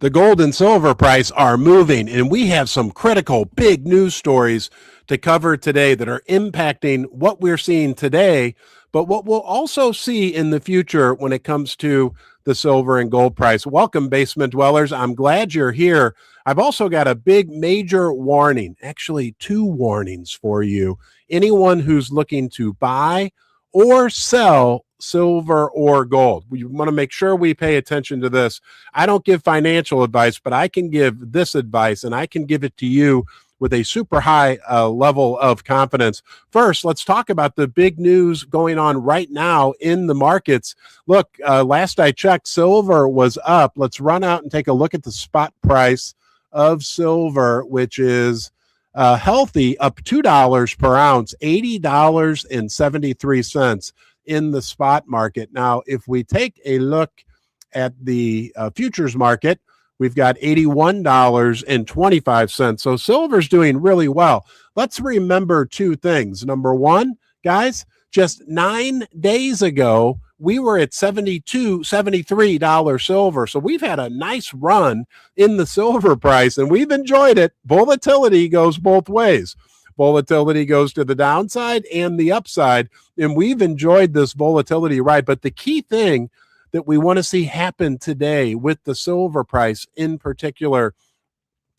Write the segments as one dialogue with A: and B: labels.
A: The gold and silver price are moving, and we have some critical big news stories to cover today that are impacting what we're seeing today, but what we'll also see in the future when it comes to the silver and gold price. Welcome, basement dwellers. I'm glad you're here. I've also got a big major warning, actually two warnings for you. Anyone who's looking to buy or sell silver or gold. We want to make sure we pay attention to this. I don't give financial advice, but I can give this advice, and I can give it to you with a super high level of confidence. First, let's talk about the big news going on right now in the markets. Look, last I checked, silver was up. Let's run out and take a look at the spot price of silver, which is healthy, up $2 per ounce, $80.73 in the spot market. Now, if we take a look at the futures market, we've got $81.25. So silver's doing really well. Let's remember two things. Number one, guys, just 9 days ago, we were at $73 silver. So we've had a nice run in the silver price, and we've enjoyed it. Volatility goes both ways. Volatility goes to the downside and the upside, and we've enjoyed this volatility ride. But the key thing that we want to see happen today with the silver price in particular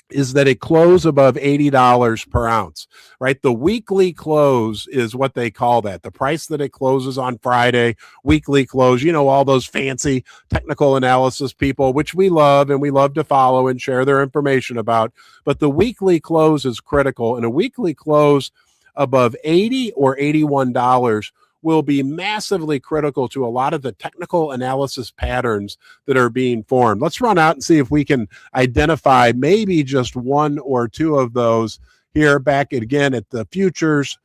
A: is that it close above $80 per ounce, right? The weekly close is what they call that. The price that it closes on Friday, weekly close, you know, all those fancy technical analysis people, which we love and we love to follow and share their information about. But the weekly close is critical, and a weekly close above $80 or $81 will be massively critical to a lot of the technical analysis patterns that are being formed. Let's run out and see if we can identify maybe just one or two of those here. Back again at the futures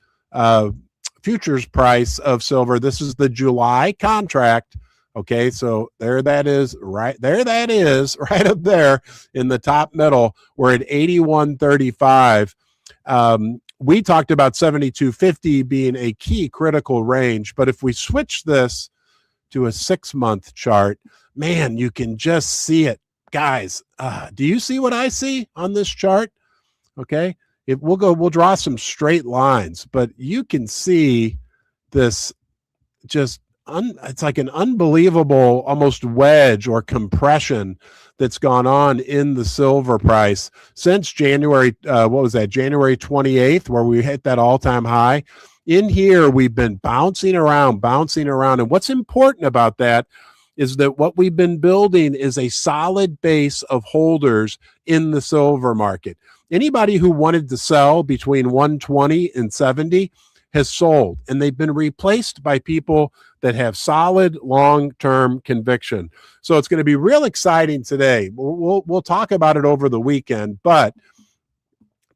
A: price of silver. This is the July contract. Okay, so there that is, right there that is, right up there in the top middle. We're at 81.35. We talked about 72.50 being a key critical range, but if we switch this to a 6-month chart, man, you can just see it. Guys, do you see what I see on this chart? Okay, we'll draw some straight lines, but you can see this just, it's like an unbelievable almost wedge or compression that's gone on in the silver price since January, January 28th, where we hit that all-time high. In here, we've been bouncing around. And what's important about that is that what we've been building is a solid base of holders in the silver market. Anybody who wanted to sell between 120 and 70 has sold, and they've been replaced by people that have solid long-term conviction. So it's going to be real exciting today. We'll talk about it over the weekend, but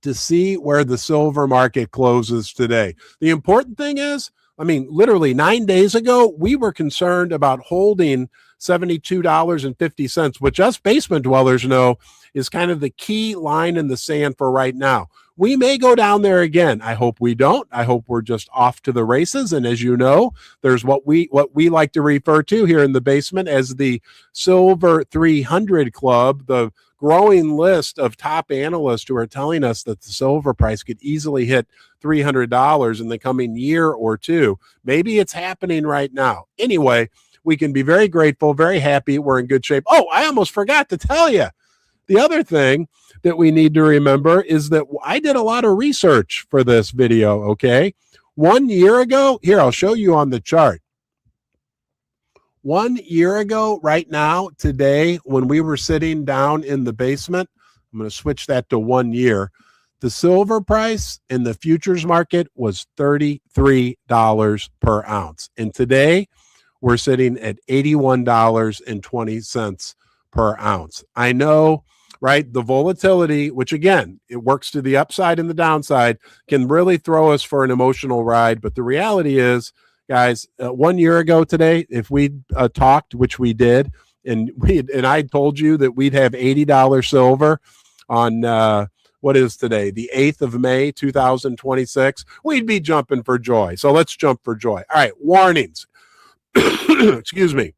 A: to see where the silver market closes today. The important thing is, I mean, literally 9 days ago, we were concerned about holding $72.50, which us basement dwellers know is kind of the key line in the sand for right now. We may go down there again. I hope we don't. I hope we're just off to the races. And as you know, there's what we like to refer to here in the basement as the Silver 300 Club, the growing list of top analysts who are telling us that the silver price could easily hit $300 in the coming year or two. Maybe it's happening right now. Anyway, we can be very grateful, very happy. We're in good shape. Oh, I almost forgot to tell you. The other thing that we need to remember is that I did a lot of research for this video, okay? 1 year ago, here, I'll show you on the chart. 1 year ago, right now, today, when we were sitting down in the basement, I'm going to switch that to 1 year, the silver price in the futures market was $33 per ounce. And today, we're sitting at $81.20 per ounce. I know, right? The volatility, which again, it works to the upside and the downside, can really throw us for an emotional ride. But the reality is, guys, 1 year ago today, if we talked, which we did, and I told you that we'd have $80 silver on what is today, the 8th of May, 2026, we'd be jumping for joy. So let's jump for joy. All right, warnings. Excuse me.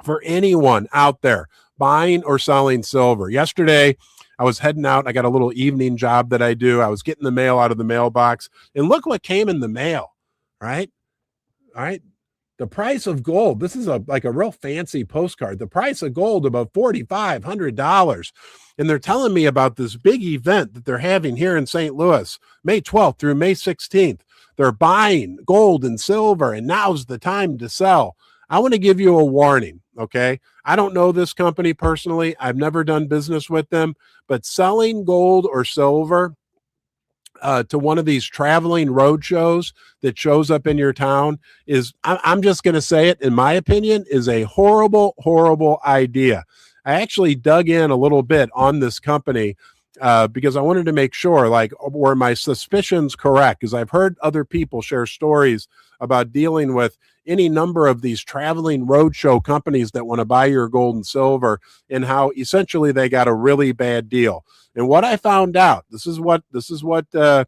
A: for anyone out there buying or selling silver. Yesterday, I was heading out. I got a little evening job that I do. I was getting the mail out of the mailbox, and look what came in the mail, right? All right. The price of gold. This is like a real fancy postcard. The price of gold about $4,500. And they're telling me about this big event that they're having here in St. Louis, May 12th through May 16th. They're buying gold and silver, and now's the time to sell. I want to give you a warning, okay? I don't know this company personally. I've never done business with them, but selling gold or silver to one of these traveling road shows that shows up in your town is, I'm just going to say it, in my opinion, is a horrible, horrible idea. I actually dug in a little bit on this company because I wanted to make sure, like, were my suspicions correct? Because I've heard other people share stories about dealing with any number of these traveling roadshow companies that want to buy your gold and silver, and how essentially they got a really bad deal. And what I found out, this is what the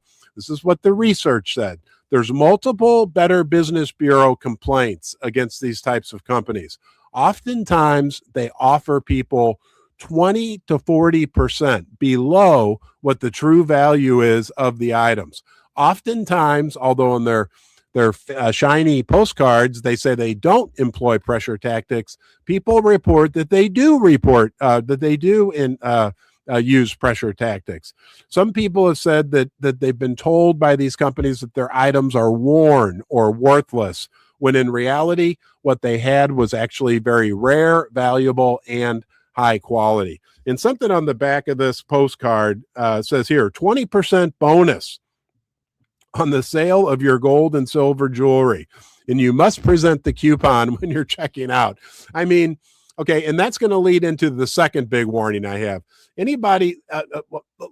A: research said. There's multiple Better Business Bureau complaints against these types of companies. Oftentimes, they offer people 20 to 40% below what the true value is of the items. Oftentimes, although in their shiny postcards, they say they don't employ pressure tactics, people report that they do use pressure tactics. Some people have said that they've been told by these companies that their items are worn or worthless, when in reality, what they had was actually very rare, valuable, and high quality. And something on the back of this postcard says here, 20% bonus on the sale of your gold and silver jewelry. And you must present the coupon when you're checking out. I mean, okay, and that's going to lead into the second big warning I have. Anybody,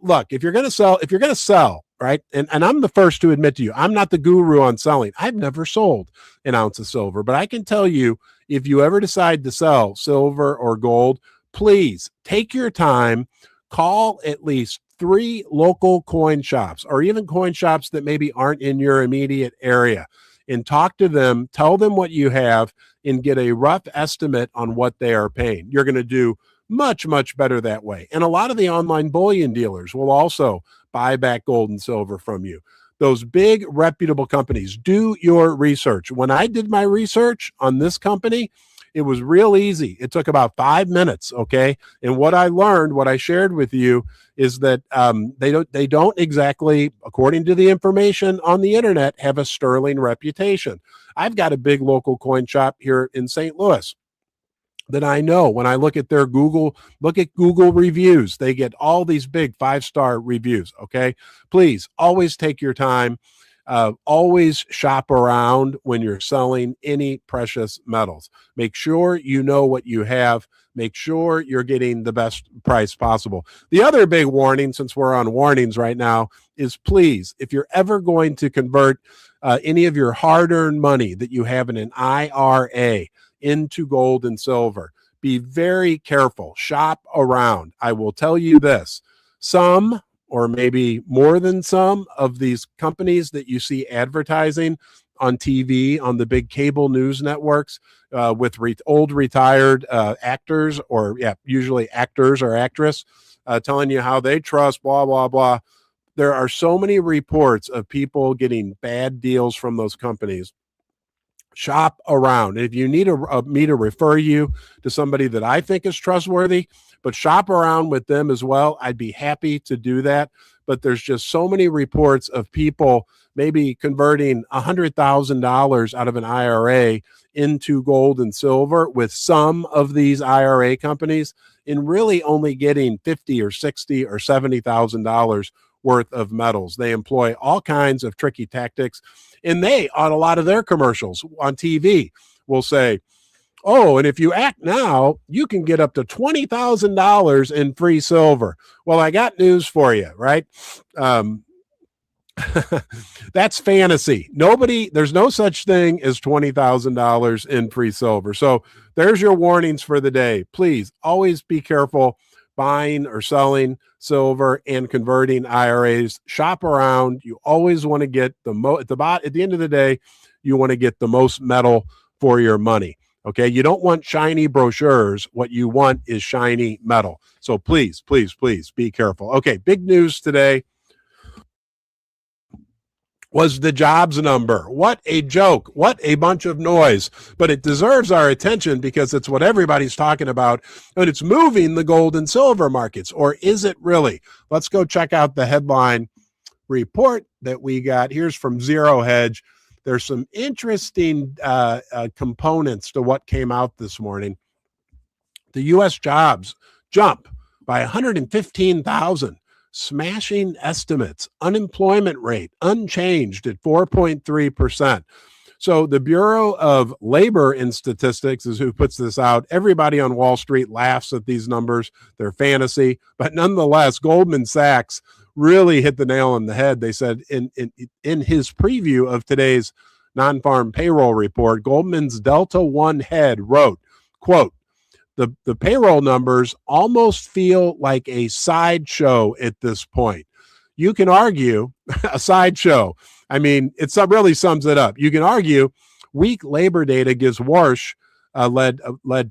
A: look, if you're going to sell, right? And I'm the first to admit to you, I'm not the guru on selling. I've never sold an ounce of silver, but I can tell you, if you ever decide to sell silver or gold, please take your time, call at least 3 local coin shops, or even coin shops that maybe aren't in your immediate area, and talk to them, tell them what you have, and get a rough estimate on what they are paying. You're going to do much, much better that way. And a lot of the online bullion dealers will also buy back gold and silver from you. Those big reputable companies, do your research. When I did my research on this company, it was real easy. It took about 5 minutes, okay? And what I learned, what I shared with you, is that they don't exactly, according to the information on the internet, have a sterling reputation. I've got a big local coin shop here in St. Louis that I know. When I look at their Google reviews, they get all these big 5-star reviews, okay? Please, always take your time. Always shop around when you're selling any precious metals. Make sure you know what you have. Make sure you're getting the best price possible. The other big warning, since we're on warnings right now, is please, if you're ever going to convert any of your hard-earned money that you have in an IRA into gold and silver, be very careful. Shop around. I will tell you this. Some, or maybe more than some, of these companies that you see advertising on TV, on the big cable news networks, with old retired actors, or usually actors or actress, telling you how they trust blah, blah, blah. There are so many reports of people getting bad deals from those companies. Shop around. If you need me to refer you to somebody that I think is trustworthy, but shop around with them as well, I'd be happy to do that. But there's just so many reports of people maybe converting $100,000 out of an IRA into gold and silver with some of these IRA companies, and really only getting $50,000 or $60,000 or $70,000 worth of metals. They employ all kinds of tricky tactics, and they, on a lot of their commercials on TV, will say, oh, and if you act now, you can get up to $20,000 in free silver. Well, I got news for you, right? That's fantasy. There's no such thing as $20,000 in free silver. So there's your warnings for the day. Please always be careful buying or selling silver and converting IRAs. Shop around. You always want to get at the end of the day, you want to get the most metal for your money. Okay, you don't want shiny brochures. What you want is shiny metal. So please, please, please be careful. Okay, big news today was the jobs number. What a joke. What a bunch of noise. But it deserves our attention because it's what everybody's talking about, and it's moving the gold and silver markets. Or is it really? Let's go check out the headline report that we got. Here's from Zero Hedge. There's some interesting components to what came out this morning. The U.S. jobs jump by 115,000, smashing estimates. Unemployment rate unchanged at 4.3%. So the Bureau of Labor and Statistics is who puts this out. Everybody on Wall Street laughs at these numbers. They're fantasy. But nonetheless, Goldman Sachs really hit the nail on the head. They said in his preview of today's non-farm payroll report, Goldman's Delta One head wrote, quote, the payroll numbers almost feel like a sideshow at this point. You can argue a sideshow. I mean, it really sums it up. You can argue weak labor data gives Warsh, led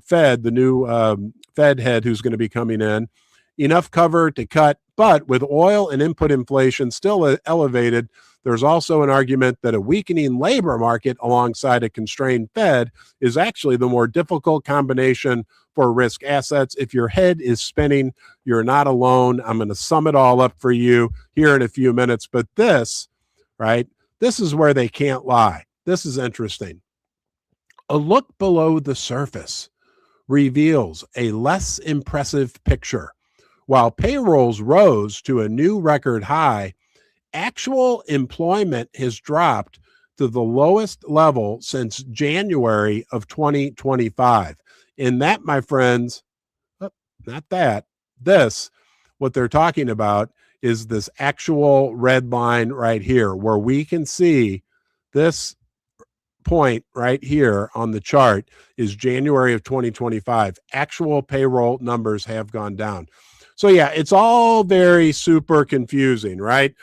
A: Fed, the new Fed head who's going to be coming in, enough cover to cut. But with oil and input inflation still elevated, there's also an argument that a weakening labor market alongside a constrained Fed is actually the more difficult combination for risk assets. If your head is spinning, you're not alone. I'm going to sum it all up for you here in a few minutes. But this, right, this is where they can't lie. This is interesting. A look below the surface reveals a less impressive picture. While payrolls rose to a new record high, actual employment has dropped to the lowest level since January of 2025. And that, my friends, not that, this, what they're talking about is this actual red line right here, where we can see this point right here on the chart is January of 2025. Actual payroll numbers have gone down. So yeah, it's all very super confusing, right?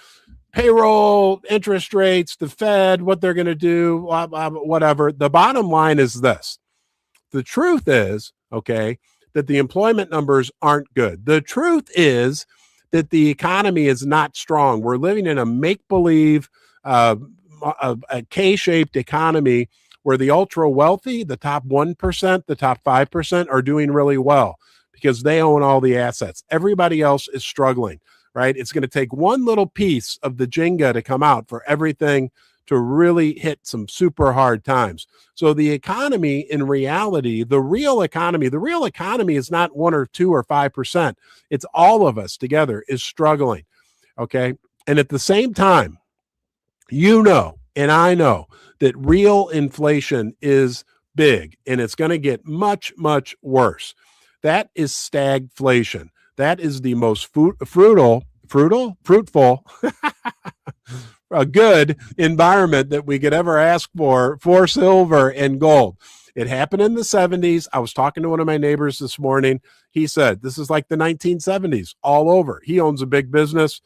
A: Payroll, interest rates, the Fed, what they're going to do, blah, blah, blah, whatever. The bottom line is this. The truth is, okay, that the employment numbers aren't good. The truth is that the economy is not strong. We're living in a make-believe, a K-shaped economy where the ultra wealthy, the top 1%, the top 5% are doing really well because they own all the assets. Everybody else is struggling, right? It's going to take one little piece of the Jenga to come out for everything to really hit some super hard times. So the economy, in reality, the real economy is not 1 or 2 or 5%. It's all of us together is struggling, okay? And at the same time, you know, and I know that real inflation is big and it's going to get much, much worse. That is stagflation. That is the most fruitful, a good environment that we could ever ask for silver and gold. It happened in the 70s. I was talking to one of my neighbors this morning. He said, this is like the 1970s all over. He owns a big business.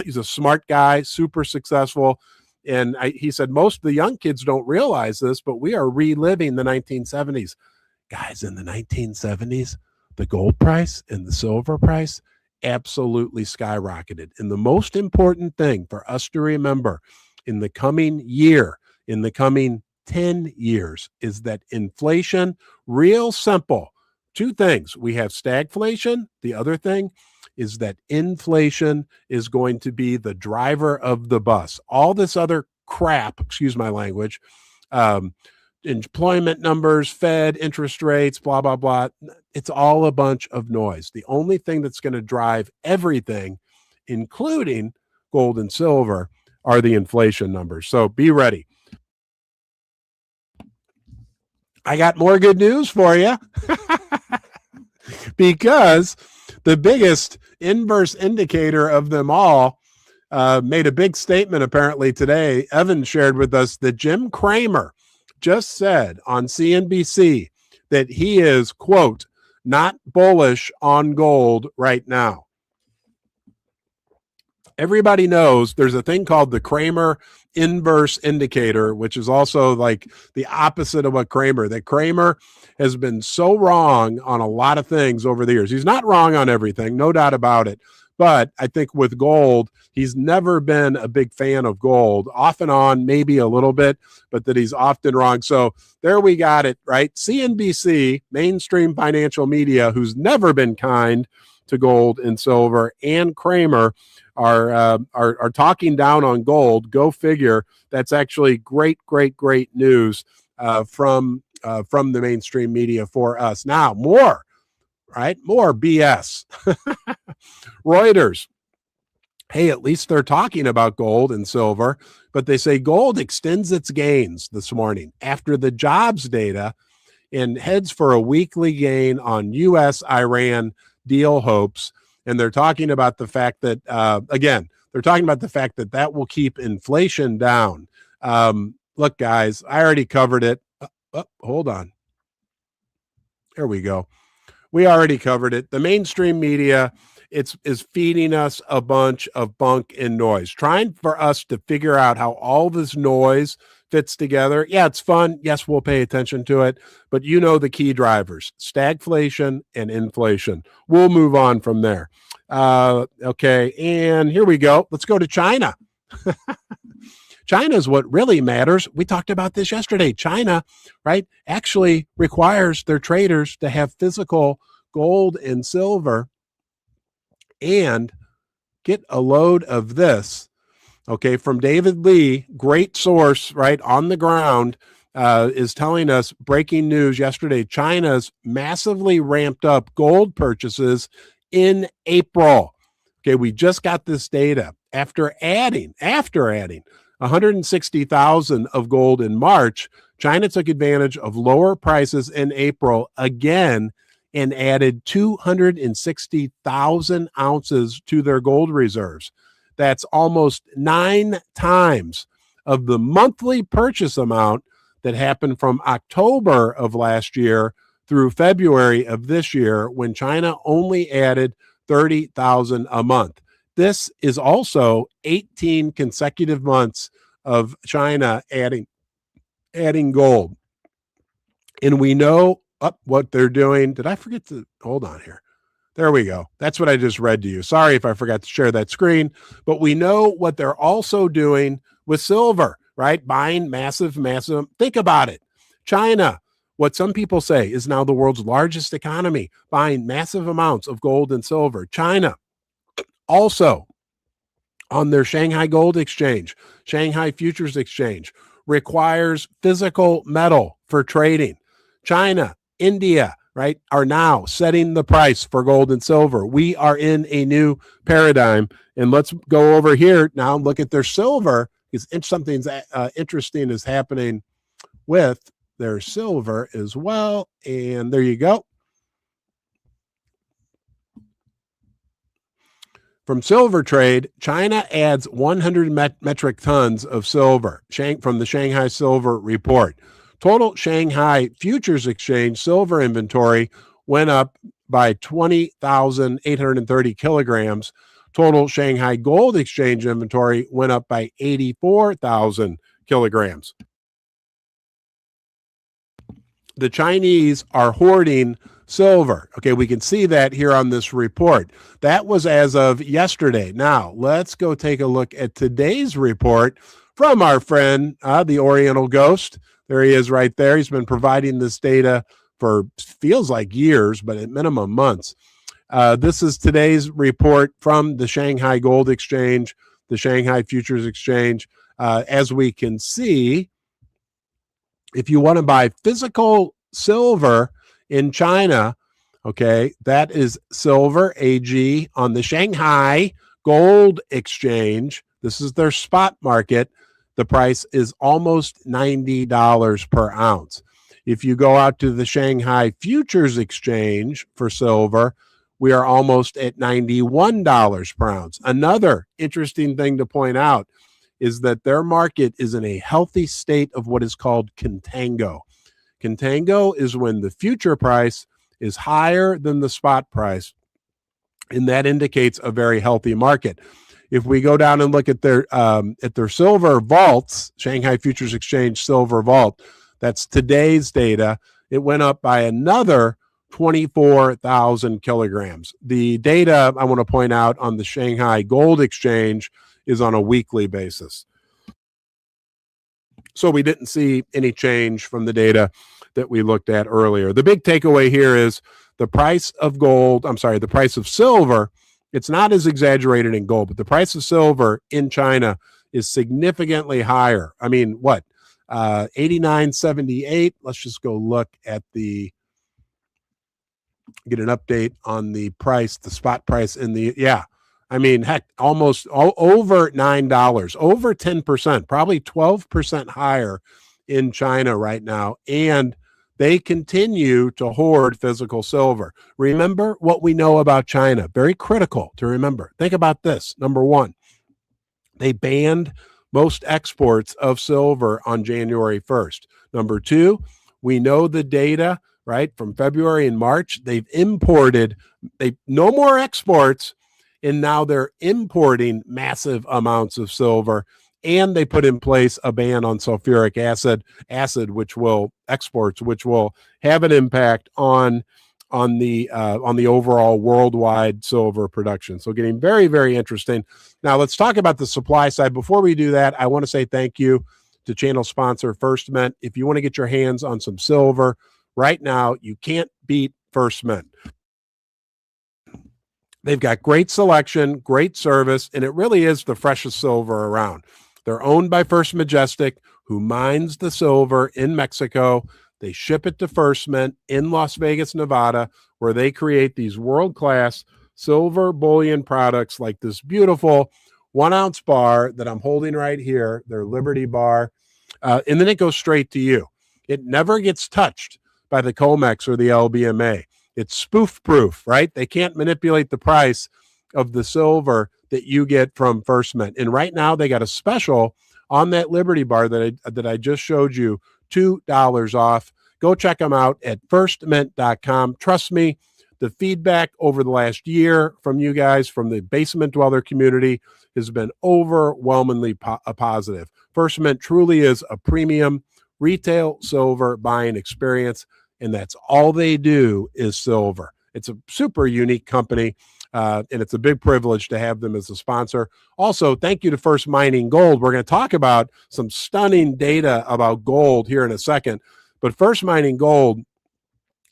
A: He's a smart guy, super successful. And he said, most of the young kids don't realize this, but we are reliving the 1970s. Guys, in the 1970s, the gold price and the silver price absolutely skyrocketed. And the most important thing for us to remember in the coming year, in the coming 10 years, is that inflation, real simple, two things. We have stagflation. The other thing is that inflation is going to be the driver of the bus. All this other crap, excuse my language, employment numbers, Fed, interest rates, blah, blah, blah. It's all a bunch of noise. The only thing that's going to drive everything, including gold and silver, are the inflation numbers. So be ready. I got more good news for you because the biggest inverse indicator of them all made a big statement apparently today. Evan shared with us that Jim Cramer just said on CNBC that he is, quote, not bullish on gold right now. Everybody knows there's a thing called the Cramer inverse indicator, which is also like the opposite of what Cramer. That Cramer has been so wrong on a lot of things over the years. He's not wrong on everything, no doubt about it. But I think with gold, he's never been a big fan of gold, off and on, maybe a little bit, but that he's often wrong. So there we got it, right? CNBC, mainstream financial media, who's never been kind to gold and silver, and Cramer are talking down on gold. Go figure. That's actually great news from the mainstream media for us. Now more BS. Reuters. Hey, at least they're talking about gold and silver, but they say gold extends its gains this morning after the jobs data and heads for a weekly gain on U.S.-Iran deal hopes. And they're talking about the fact that, that will keep inflation down. Look, guys, I already covered it. Hold on. There we go. We already covered it. The mainstream media is feeding us a bunch of bunk and noise, trying for us to figure out how all this noise fits together. Yeah, it's fun. Yes, we'll pay attention to it. But you know the key drivers, stagflation and inflation. We'll move on from there. Okay, and here we go. Let's go to China. China is what really matters. We talked about this yesterday. China, right, actually requires their traders to have physical gold and silver. And get a load of this, okay, from David Lee, great source, right, on the ground, is telling us breaking news yesterday. China's massively ramped up gold purchases in April. Okay, we just got this data after adding 160,000 of gold in March. China took advantage of lower prices in April again and added 260,000 ounces to their gold reserves. That's almost 9 times of the monthly purchase amount that happened from October of last year through February of this year, when China only added 30,000 a month. This is also 18 consecutive months of China adding gold. And we know what they're doing. Did I forget to hold on here? There we go. That's what I just read to you. Sorry if I forgot to share that screen, but we know what they're also doing with silver, right? Buying massive. Think about it. China, what some people say is now the world's largest economy, buying massive amounts of gold and silver. China also on their Shanghai Gold Exchange, Shanghai Futures Exchange, requires physical metal for trading. China, India, right, are now setting the price for gold and silver. We are in a new paradigm. And let's go over here now and look at their silver, because something's interesting is happening with their silver as well. And there you go. From Silver Trade, China adds 100 metric tons of silver from the Shanghai Silver Report. Total Shanghai Futures Exchange silver inventory went up by 20,830 kilograms. Total Shanghai Gold Exchange inventory went up by 84,000 kilograms. The Chinese are hoarding silver. Okay, we can see that here on this report. That was as of yesterday. Now, let's go take a look at today's report from our friend, the Oriental Ghost. There he is right there. He's been providing this data for feels like years, but at minimum months. This is today's report from the Shanghai Gold Exchange, the Shanghai Futures Exchange. As we can see, if you want to buy physical silver in China, okay, that is silver AG on the Shanghai Gold Exchange. This is their spot market. The price is almost $90 per ounce. If you go out to the Shanghai Futures Exchange for silver, we are almost at $91 per ounce. Another interesting thing to point out is that their market is in a healthy state of what is called contango. Contango is when the future price is higher than the spot price, and that indicates a very healthy market. If we go down and look at their silver vaults, Shanghai Futures Exchange Silver Vault, that's today's data, it went up by another 24,000 kilograms. The data I want to point out on the Shanghai Gold Exchange is on a weekly basis. So we didn't see any change from the data that we looked at earlier. The big takeaway here is the price of gold, the price of silver, it's not as exaggerated in gold, but the price of silver in China is significantly higher. I mean, what? 89.78. Let's just go look at get an update on the price, the spot price in the, I mean, heck, almost over $9, over 10%, probably 12% higher in China right now. And they continue to hoard physical silver. Remember what we know about China. Very critical to remember. Think about this. Number one, they banned most exports of silver on January 1st. Number two, we know the data, right, from February and March. They've imported, no more exports, and now they're importing massive amounts of silver. And they put in place a ban on sulfuric acid, which will have an impact on the overall worldwide silver production. So getting very, very interesting. Now let's talk about the supply side. Before we do that, I want to say thank you to channel sponsor First Mint. If you want to get your hands on some silver right now, you can't beat First Mint. They've got great selection, great service, and it really is the freshest silver around. They're owned by First Majestic, who mines the silver in Mexico. They ship it to First Mint in Las Vegas, Nevada, where they create these world-class silver bullion products like this beautiful 1 ounce bar that I'm holding right here, their Liberty bar, and then it goes straight to you. It never gets touched by the COMEX or the LBMA. It's spoof-proof, right? They can't manipulate the price of the silver that you get from First Mint. And right now they got a special on that Liberty bar that I just showed you, $2 off. Go check them out at firstmint.com. Trust me, the feedback over the last year from you guys, from the basement dweller community, has been overwhelmingly positive. First Mint truly is a premium retail silver buying experience, and that's all they do is silver. It's a super unique company, and it's a big privilege to have them as a sponsor. Also, thank you to First Mining Gold. We're going to talk about some stunning data about gold here in a second, but First Mining Gold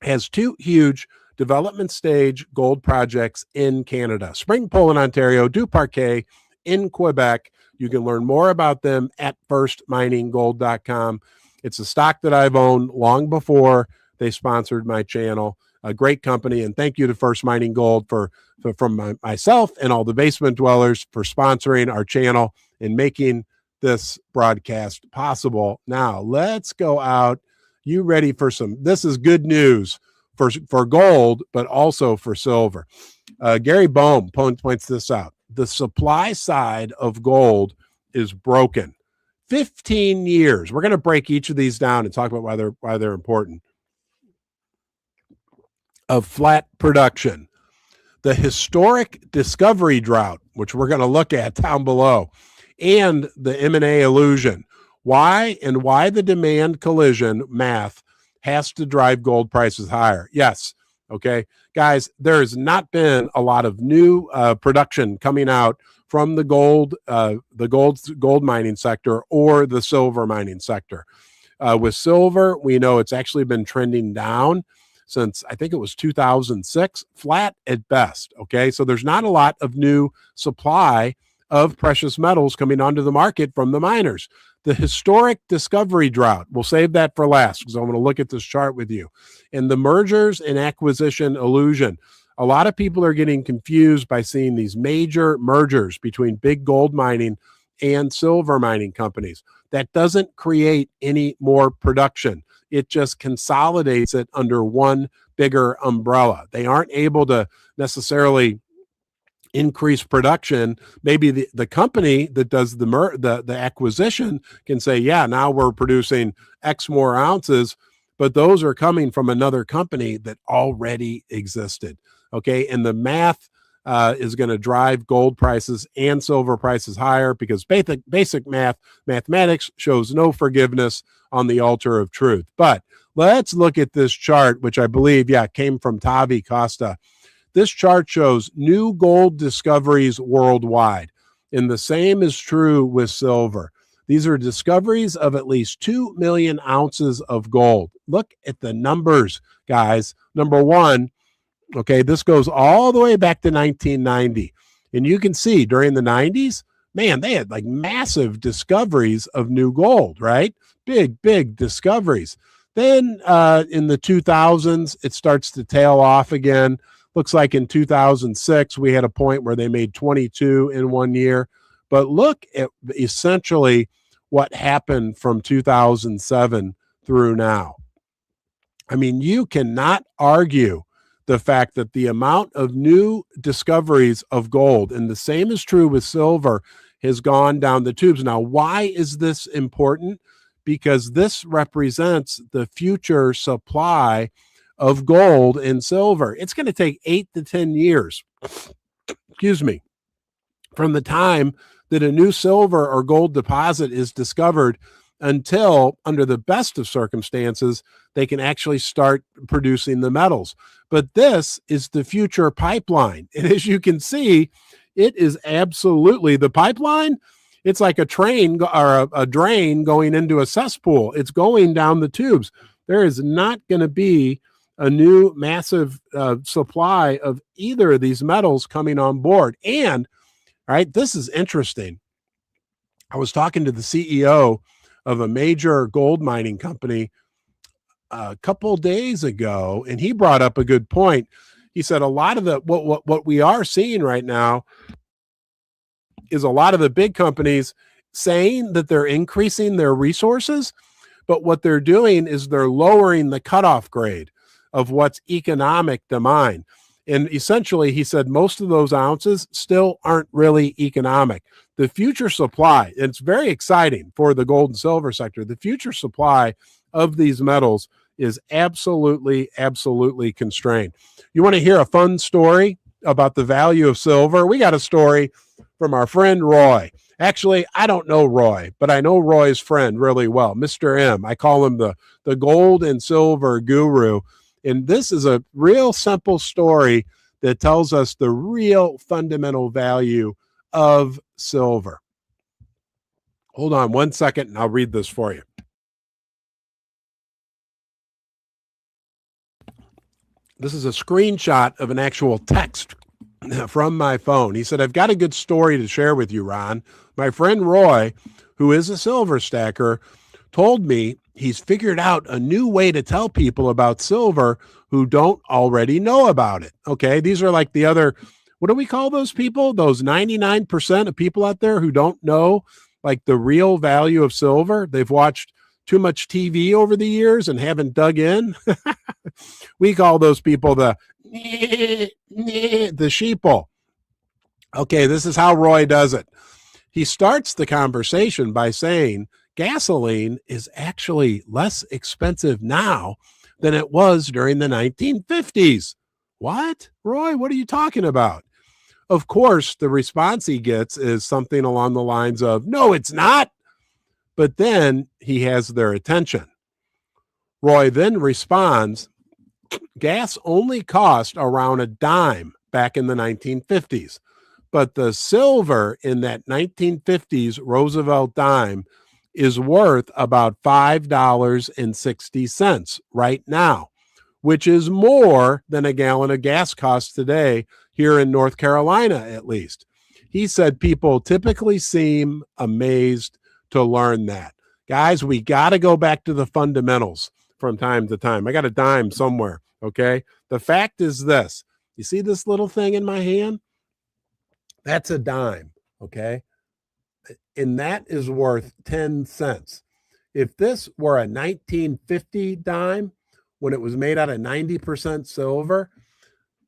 A: has 2 huge development stage gold projects in Canada, Springpole in Ontario, Du Parquet in Quebec. You can learn more about them at firstmininggold.com. It's a stock that I've owned long before they sponsored my channel. A great company, and thank you to First Mining Gold from myself and all the basement dwellers for sponsoring our channel and making this broadcast possible. Now, let's go out. You ready for this is good news for gold, but also for silver. Gary Bohm points this out. The supply side of gold is broken. 15 years. We're going to break each of these down and talk about why they're important. Of flat production. The historic discovery drought, which we're going to look at down below, and the M&A illusion. Why the demand collision math has to drive gold prices higher. Yes, okay, guys, there has not been a lot of new production coming out from the gold mining sector or the silver mining sector. With silver, we know it's actually been trending down since I think it was 2006, flat at best. Okay, so there's not a lot of new supply of precious metals coming onto the market from the miners. The historic discovery drought, we'll save that for last because I'm going to look at this chart with you. And the mergers and acquisition illusion. A lot of people are getting confused by seeing these major mergers between big gold mining and silver mining companies. That doesn't create any more production. It just consolidates it under one bigger umbrella. They aren't able to necessarily increase production. Maybe the company that does the acquisition can say, yeah, now we're producing X more ounces, but those are coming from another company that already existed. Okay, and the math is going to drive gold prices and silver prices higher, because basic mathematics shows no forgiveness on the altar of truth. But let's look at this chart, which I believe, came from Tavi Costa. This chart shows new gold discoveries worldwide, and the same is true with silver. These are discoveries of at least 2 million ounces of gold. Look at the numbers, guys. Number one, okay, this goes all the way back to 1990. And you can see during the 90s, man, they had like massive discoveries of new gold, right? Big discoveries. Then in the 2000s, it starts to tail off again. Looks like in 2006, we had a point where they made 22 in 1 year. But look at essentially what happened from 2007 through now. I mean, you cannot argue the fact that the amount of new discoveries of gold, and the same is true with silver, has gone down the tubes. Now, why is this important? Because this represents the future supply of gold and silver. It's going to take 8 to 10 years, from the time that a new silver or gold deposit is discovered until, under the best of circumstances, they can actually start producing the metals. But this is the future pipeline. And as you can see, it is absolutely the pipeline. It's like a train or a drain going into a cesspool. It's going down the tubes. There is not going to be a new massive supply of either of these metals coming on board. And, all right, this is interesting. I was talking to the CEO of a major gold mining company a couple days ago, and he brought up a good point. He said a lot of the what we are seeing right now is a lot of the big companies saying that they're increasing their resources, but what they're doing is they're lowering the cutoff grade of what's economic to mine. And essentially, he said most of those ounces still aren't really economic. The future supply, and it's very exciting for the gold and silver sector, the future supply of these metals is absolutely constrained. You want to hear a fun story about the value of silver? We got a story from our friend Roy. Actually, I don't know Roy, but I know Roy's friend really well, Mr. M. I call him the gold and silver guru. And this is a real simple story that tells us the real fundamental value of silver. Hold on 1 second, and I'll read this for you. This is a screenshot of an actual text from my phone. He said, I've got a good story to share with you, Ron. My friend Roy, who is a silver stacker, told me he's figured out a new way to tell people about silver who don't already know about it. Okay, these are like the other, what do we call those people? Those 99% of people out there who don't know like the real value of silver. They've watched too much TV over the years and haven't dug in. We call those people the sheeple. Okay, this is how Roy does it. He starts the conversation by saying gasoline is actually less expensive now than it was during the 1950s. What? Roy, what are you talking about? Of course, the response he gets is something along the lines of, no, it's not. But then he has their attention. Roy then responds, gas only cost around a dime back in the 1950s. But the silver in that 1950s Roosevelt dime is worth about $5.60 right now, which is more than a gallon of gas costs today here in North Carolina, at least. He said people typically seem amazed to learn that. Guys, we got to go back to the fundamentals from time to time. I got a dime somewhere, okay? The fact is this. You see this little thing in my hand? That's a dime, okay? And that is worth 10 cents. If this were a 1950 dime, when it was made out of 90% silver,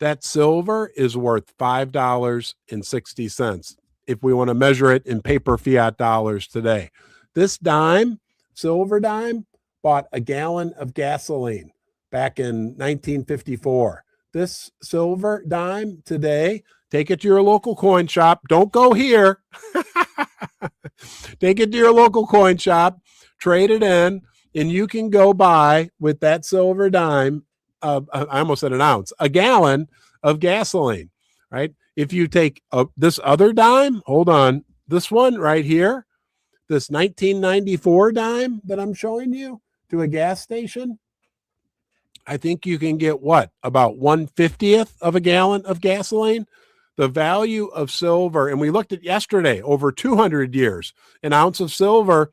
A: that silver is worth $5.60 if we want to measure it in paper fiat dollars today. This dime, silver dime, bought a gallon of gasoline back in 1954. This silver dime today Take it to your local coin shop. Don't go here. Take it to your local coin shop, trade it in, and you can go buy with that silver dime, I almost said an ounce, a gallon of gasoline, right? If you take this other dime, hold on, this one right here, this 1994 dime that I'm showing you to a gas station, I think you can get what? About 1/50th of a gallon of gasoline. The value of silver, and we looked at yesterday, over 200 years, an ounce of silver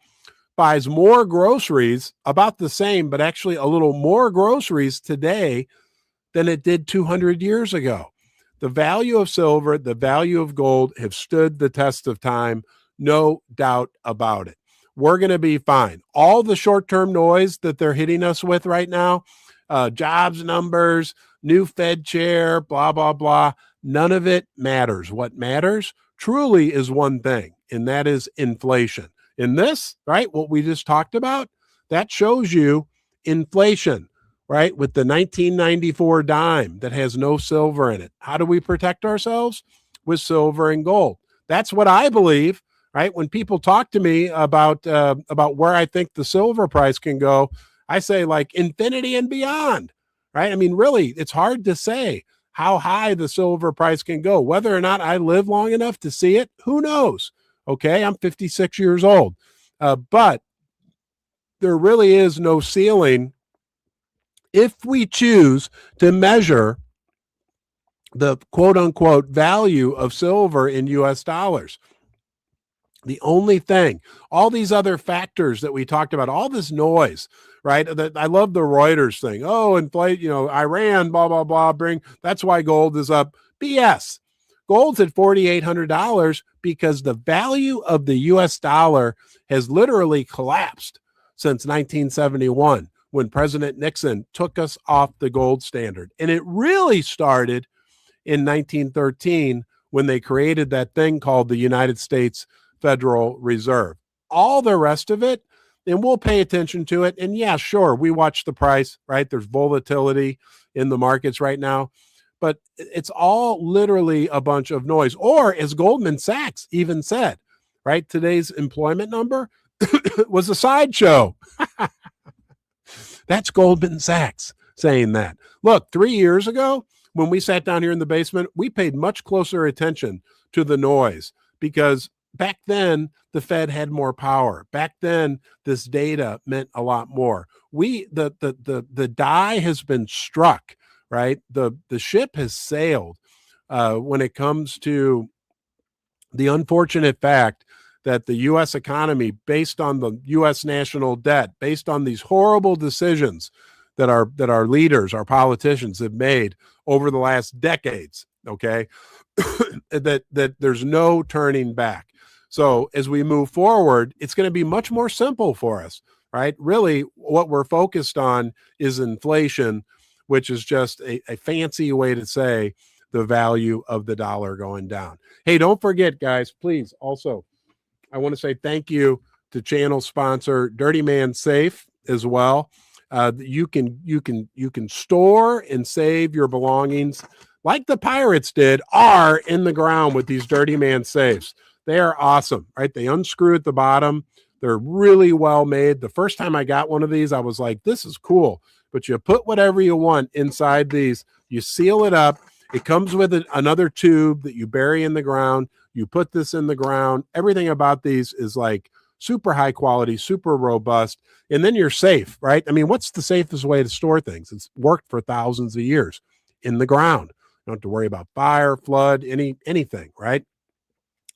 A: buys more groceries, about the same, but actually a little more groceries today than it did 200 years ago. The value of silver, the value of gold have stood the test of time, no doubt about it. We're going to be fine. All the short-term noise that they're hitting us with right now, jobs numbers, new Fed chair, blah, blah, blah, none of it matters. What matters truly is one thing, and that is inflation. In this, right, what we just talked about, that shows you inflation, right, with the 1994 dime that has no silver in it. How do we protect ourselves? With silver and gold. That's what I believe, right? When people talk to me about where I think the silver price can go, I say like infinity and beyond, right? I mean, really, it's hard to say how high the silver price can go. Whether or not I live long enough to see it, who knows? Okay, I'm 56 years old. But there really is no ceiling if we choose to measure the quote-unquote value of silver in U.S. dollars. The only thing, all these other factors that we talked about, all this noise, right? I love the Reuters thing. Oh, inflate, Iran, blah, blah, blah, that's why gold is up. BS. Gold's at $4,800 because the value of the U.S. dollar has literally collapsed since 1971 when President Nixon took us off the gold standard. And it really started in 1913 when they created that thing called the United States Federal Reserve. All the rest of it, and we'll pay attention to it. And yeah, sure, we watch the price, right? There's volatility in the markets right now, but it's all literally a bunch of noise. Or as Goldman Sachs even said, right? Today's employment number was a sideshow. That's Goldman Sachs saying that. Look, 3 years ago, when we sat down here in the basement, we paid much closer attention to the noise because back then, the Fed had more power. Back then, this data meant a lot more. The die has been struck, right? The ship has sailed when it comes to the unfortunate fact that the U.S. economy, based on the U.S. national debt, based on these horrible decisions that our leaders, our politicians have made over the last decades, okay, that there's no turning back. So as we move forward, it's going to be much more simple for us, right? Really, what we're focused on is inflation, which is just a fancy way to say the value of the dollar going down. Hey, don't forget, guys, please, also, I want to say thank you to channel sponsor Dirty Man Safe as well. You can store and save your belongings like the pirates did, are in the ground with these Dirty Man safes. They are awesome, right? They unscrew at the bottom. They're really well made. The first time I got one of these, I was like, this is cool. But you put whatever you want inside these. You seal it up. It comes with another tube that you bury in the ground. You put this in the ground. Everything about these is like super high quality, super robust. And then you're safe, right? I mean, what's the safest way to store things? It's worked for thousands of years in the ground. You don't have to worry about fire, flood, anything, right?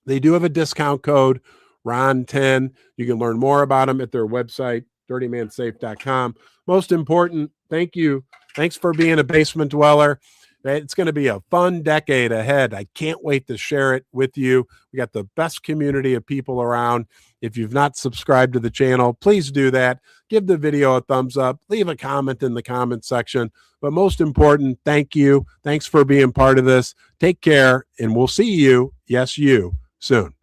A: They do have a discount code, Ron10. You can learn more about them at their website, dirtymansafe.com. Most important, thank you. Thanks for being a basement dweller. It's going to be a fun decade ahead. I can't wait to share it with you. We got the best community of people around. If you've not subscribed to the channel, please do that. Give the video a thumbs up. Leave a comment in the comment section. But most important, thank you. Thanks for being part of this. Take care, and we'll see you, yes, you, soon.